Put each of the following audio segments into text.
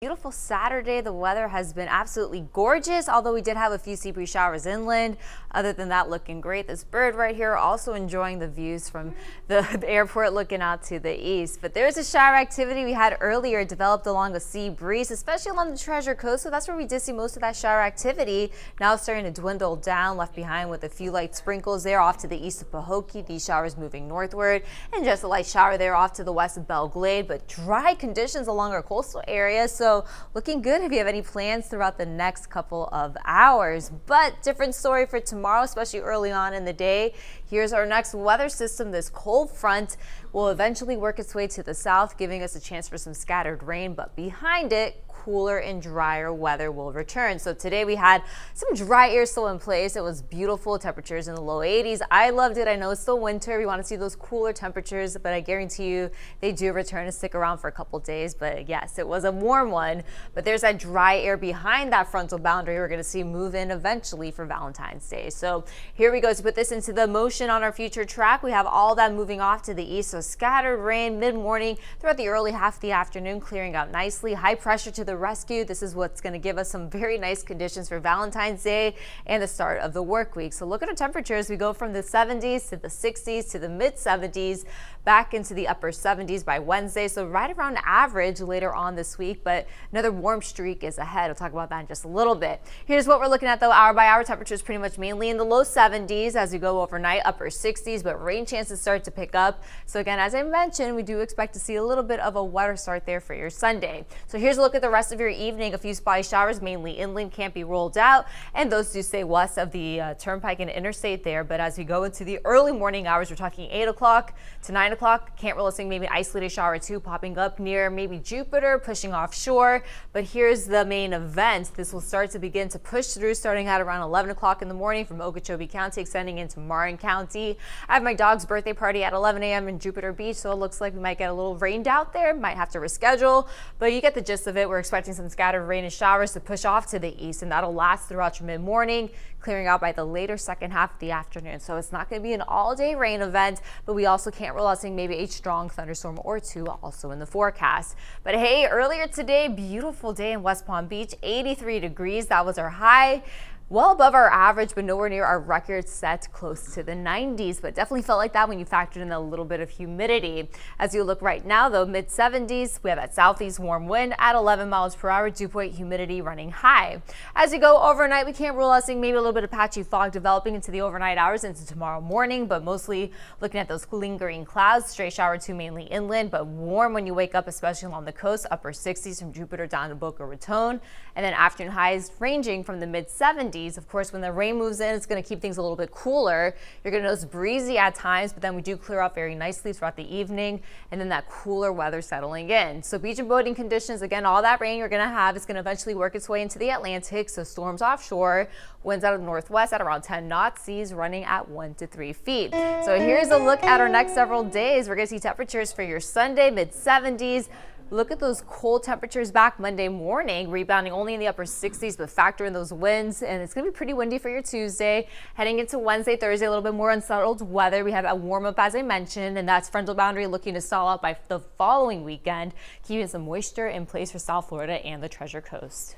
Beautiful Saturday. The weather has been absolutely gorgeous, although we did have a few sea breeze showers inland. Other than that, looking great. This bird right here also enjoying the views from the airport looking out to the east. But there's a shower activity we had earlier developed along a sea breeze, especially along the Treasure Coast. So that's where we did see most of that shower activity. Now it's starting to dwindle down, left behind with a few light sprinkles there off to the east of Pahokee. These showers moving northward, and just a light shower there off to the west of Belle Glade. But dry conditions along our coastal area. So looking good if you have any plans throughout the next couple of hours. But different story for tomorrow, especially early on in the day. Here's our next weather system. This cold front will eventually work its way to the south, giving us a chance for some scattered rain. But behind it, cooler and drier weather will return. So today we had some dry air still in place. It was beautiful, temperatures in the low 80s. I loved it. I know it's still winter. We want to see those cooler temperatures, but I guarantee you they do return and stick around for a couple days. But yes, it was a warm one, but there's that dry air behind that frontal boundary we're going to see move in eventually for Valentine's Day. So here we go to put this into the motion on our future track. We have all that moving off to the east. So scattered rain mid-morning throughout the early half of the afternoon, clearing out nicely. High pressure to the rescue. This is what's going to give us some very nice conditions for Valentine's Day and the start of the work week. So look at our temperatures. We go from the 70s to the 60s to the mid 70s, back into the upper 70s by Wednesday. So right around average later on this week, but another warm streak is ahead. We'll talk about that in just a little bit. Here's what we're looking at though. Hour by hour temperatures pretty much mainly in the low 70s as we go overnight, upper 60s, but rain chances start to pick up. So again, as I mentioned, we do expect to see a little bit of a wetter start there for your Sunday. So here's a look at the rest of your evening. A few spotty showers, mainly inland, can't be rolled out, and those do stay west of the turnpike and interstate there. But as we go into the early morning hours, we're talking 8 o'clock to 9 o'clock. Can't roll a thing, maybe isolated shower or two popping up near maybe Jupiter, pushing offshore. But here's the main event. This will start to begin to push through starting at around 11 o'clock in the morning from Okeechobee County, extending into Marin County. I have my dog's birthday party at 11 a.m. in Jupiter Beach, so it looks like we might get a little rained out there. Might have to reschedule, but you get the gist of it. We're expecting some scattered rain and showers to push off to the east, and that'll last throughout your mid-morning, clearing out by the later second half of the afternoon. So it's not going to be an all-day rain event, but we also can't rule out seeing maybe a strong thunderstorm or two also in the forecast. But hey, earlier today, beautiful day in West Palm Beach, 83 degrees. That was our high. Well above our average, but nowhere near our record set close to the 90s, but definitely felt like that when you factored in a little bit of humidity. As you look right now, though, mid 70s, we have that southeast warm wind at 11 miles per hour, dew point humidity running high. As you go overnight, we can't rule out seeing maybe a little bit of patchy fog developing into the overnight hours into tomorrow morning, but mostly looking at those lingering clouds. Stray shower too, mainly inland, but warm when you wake up, especially along the coast, upper 60s from Jupiter down to Boca Raton, and then afternoon highs ranging from the mid 70s. Of course, when the rain moves in, it's going to keep things a little bit cooler. You're going to notice breezy at times, but then we do clear out very nicely throughout the evening, and then that cooler weather settling in. So beach and boating conditions, again, all that rain you're going to have is going to eventually work its way into the Atlantic. So storms offshore, winds out of the northwest at around 10 knots, seas running at 1 to 3 feet. So here's a look at our next several days. We're going to see temperatures for your Sunday, mid 70s. Look at those cold temperatures back Monday morning, rebounding only in the upper 60s, but factor in those winds, and it's going to be pretty windy for your Tuesday. Heading into Wednesday, Thursday, a little bit more unsettled weather. We have a warm up, as I mentioned, and that's frontal boundary looking to stall out by the following weekend, keeping some moisture in place for South Florida and the Treasure Coast.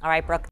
All right, Brooke.